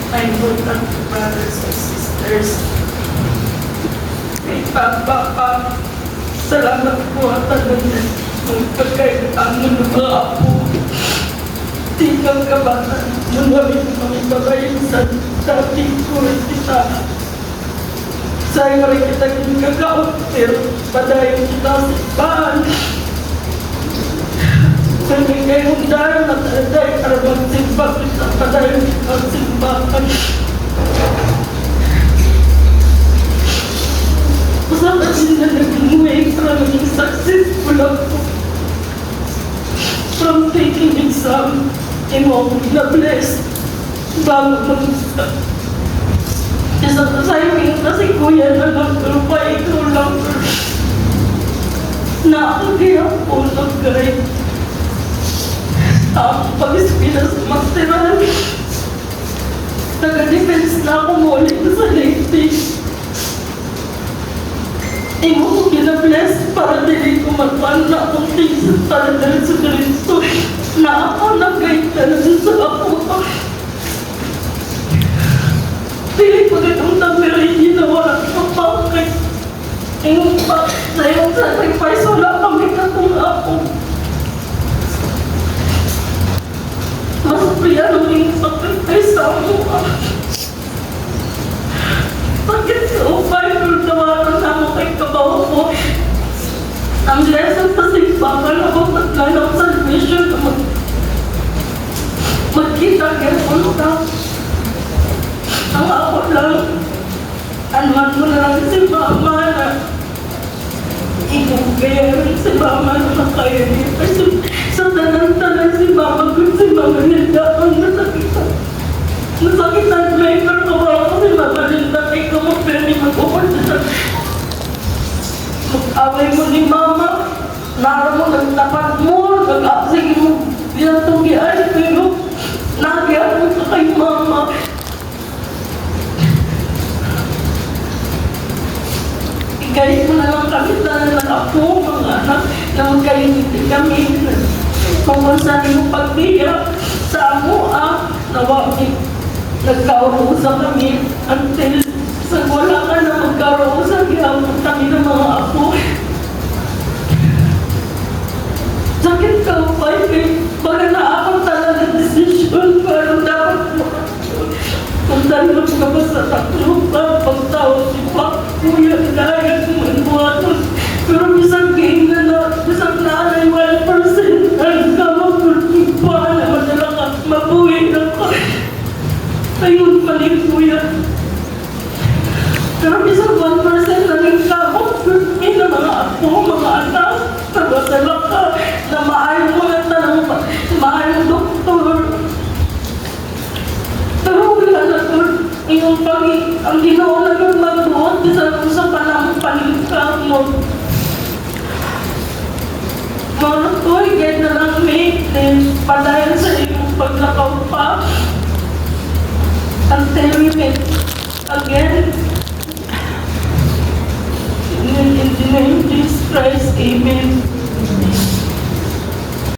my important brothers and sisters. Kay Papa, salamat po at pagkailangan ng mga apo. Tingkang kabata, nunawin mga babae sa dating kulit kita. Sayang rin kita kinagakaot, pero padayon kita sa ibaan. Kami ngayong dahil mataladay para magsimba kita, padayon kita ang simbahan. Usapan din na nag-umuwi para maging successful ako. From taking exam, imo na-blessed bago mag-isa. Isa ko sa'yo yung kasi kuya na lang, pero pa ikaw lang. Nakakagaya po nag-guide. Pag-ispila sa masteral. Nag-defense na ako muli sa lady. Imo ko gina-bless para dili ko magpan na akong tingin sa dahil sa Kristo. Na ako nag-guide na lang sa ako. Dili ko ditong tabirin ginawa ng kapakit. Imo pa sa iyong sacrifice wala kami katong ako. Mas priya nung iyong sacrifice sa ako. Bakit so Bible tawaran na mo kay kabaw ko? Ang lesson sa simbahan ako maglanap sa mission na magkita kaya ka. Ang ako lang, anuan mo na lang si mama na ibugay si mama na makaya niya. Kasi sa tanan-tanan si mama kung si mama nila ang nasakitan. Nasakitan may karkawa ko si mama nila kay kumapiri mag-upad siya. Mag-away mo ni mama, nara mo nagtapat mo, nag-aksig mo binatong giay, pero nagyan mo ka kay mama. Kahit mo na lang kami na ako, mga anak, na magkalimiti kami. Kung saan mo pagbiyak sa amo, nagkaurusa kami until sa wala ka na magkaurusa, gihapon kami ng mga apo. Sakit ka pa, baga na ako talaga desisyon, pero dapat mo kung dahil ka ba sa taklupan, pagtawag si Pa, kuya, dahil kumanuatos. Pero bisang game na bisang nanay 1%, ang kamang kulpipa na madala ka, mabuhay na ka. Ayun pa rin, kuya. Pero bisang 1% naging kamang kulpi na mga apo, mga anak, namadala ka, na maayong mga tanong, maayong doktor. Pero wala na ito, ang Ginoo na yung magbuot sa panahon paligka mo. Mga to, higay na lang may padayan sa iyong paglakaw pa. Until we meet again. In the name of Jesus Christ, Amen.